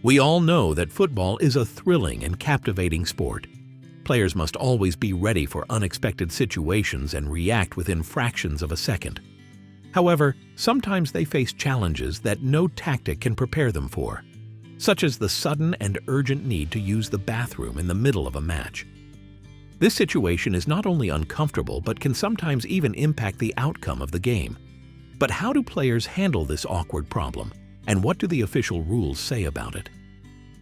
We all know that football is a thrilling and captivating sport. Players must always be ready for unexpected situations and react within fractions of a second. However, sometimes they face challenges that no tactic can prepare them for, such as the sudden and urgent need to use the bathroom in the middle of a match. This situation is not only uncomfortable but can sometimes even impact the outcome of the game. But how do players handle this awkward problem, and what do the official rules say about it?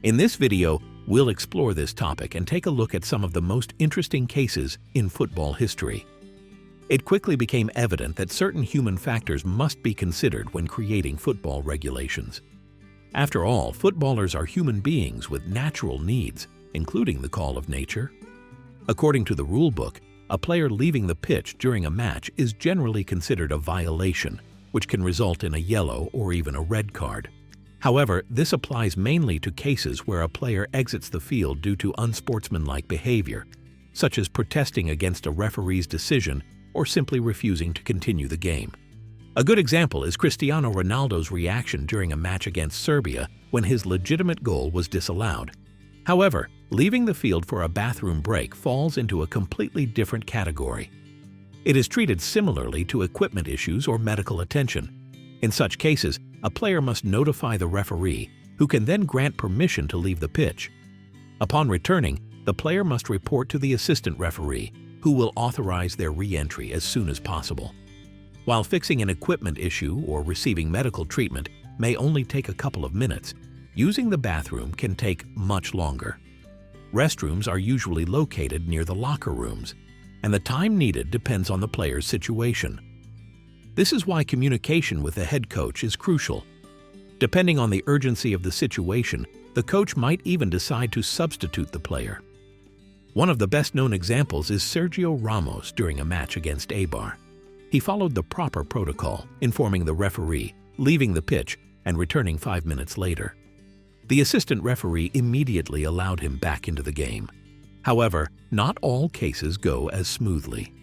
In this video, we'll explore this topic and take a look at some of the most interesting cases in football history. It quickly became evident that certain human factors must be considered when creating football regulations. After all, footballers are human beings with natural needs, including the call of nature. According to the rule book, a player leaving the pitch during a match is generally considered a violation, which can result in a yellow or even a red card. However, this applies mainly to cases where a player exits the field due to unsportsmanlike behavior, such as protesting against a referee's decision or simply refusing to continue the game. A good example is Cristiano Ronaldo's reaction during a match against Serbia when his legitimate goal was disallowed. However, leaving the field for a bathroom break falls into a completely different category. It is treated similarly to equipment issues or medical attention. In such cases, a player must notify the referee, who can then grant permission to leave the pitch. Upon returning, the player must report to the assistant referee, who will authorize their re-entry as soon as possible. While fixing an equipment issue or receiving medical treatment may only take a couple of minutes, using the bathroom can take much longer. Restrooms are usually located near the locker rooms, and the time needed depends on the player's situation. This is why communication with the head coach is crucial. Depending on the urgency of the situation, the coach might even decide to substitute the player. One of the best-known examples is Sergio Ramos during a match against Eibar. He followed the proper protocol, informing the referee, leaving the pitch, and returning 5 minutes later. The assistant referee immediately allowed him back into the game. However, not all cases go as smoothly.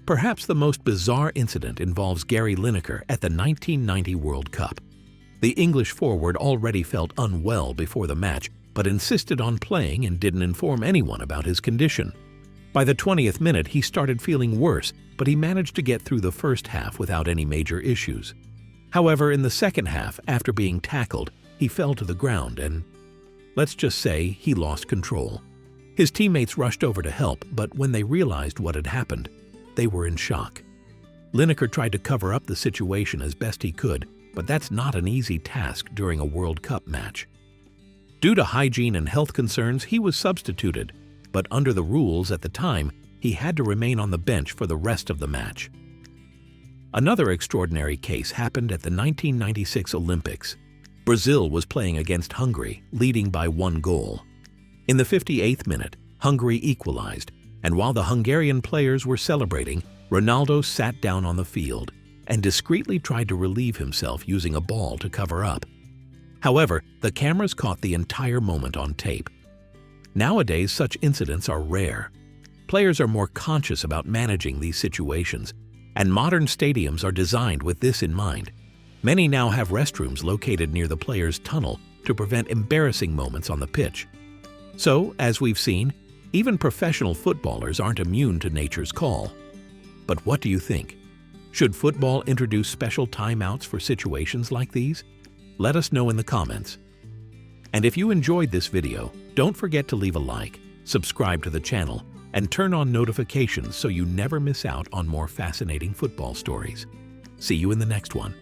Perhaps the most bizarre incident involves Gary Lineker at the 1990 World Cup. The English forward already felt unwell before the match, but insisted on playing and didn't inform anyone about his condition. By the 20th minute, he started feeling worse, but he managed to get through the first half without any major issues. However, in the second half, after being tackled, he fell to the ground and, let's just say, he lost control. His teammates rushed over to help, but when they realized what had happened, they were in shock. Lineker tried to cover up the situation as best he could, but that's not an easy task during a World Cup match. Due to hygiene and health concerns, he was substituted, but under the rules at the time, he had to remain on the bench for the rest of the match. Another extraordinary case happened at the 1996 Olympics. Brazil was playing against Hungary, leading by 1 goal. In the 58th minute, Hungary equalized, and while the Hungarian players were celebrating, Ronaldo sat down on the field and discreetly tried to relieve himself using a ball to cover up. However, the cameras caught the entire moment on tape. Nowadays, such incidents are rare. Players are more conscious about managing these situations, and modern stadiums are designed with this in mind. Many now have restrooms located near the player's tunnel to prevent embarrassing moments on the pitch. So, as we've seen, even professional footballers aren't immune to nature's call. But what do you think? Should football introduce special timeouts for situations like these? Let us know in the comments. And if you enjoyed this video, don't forget to leave a like, subscribe to the channel, and turn on notifications so you never miss out on more fascinating football stories. See you in the next one.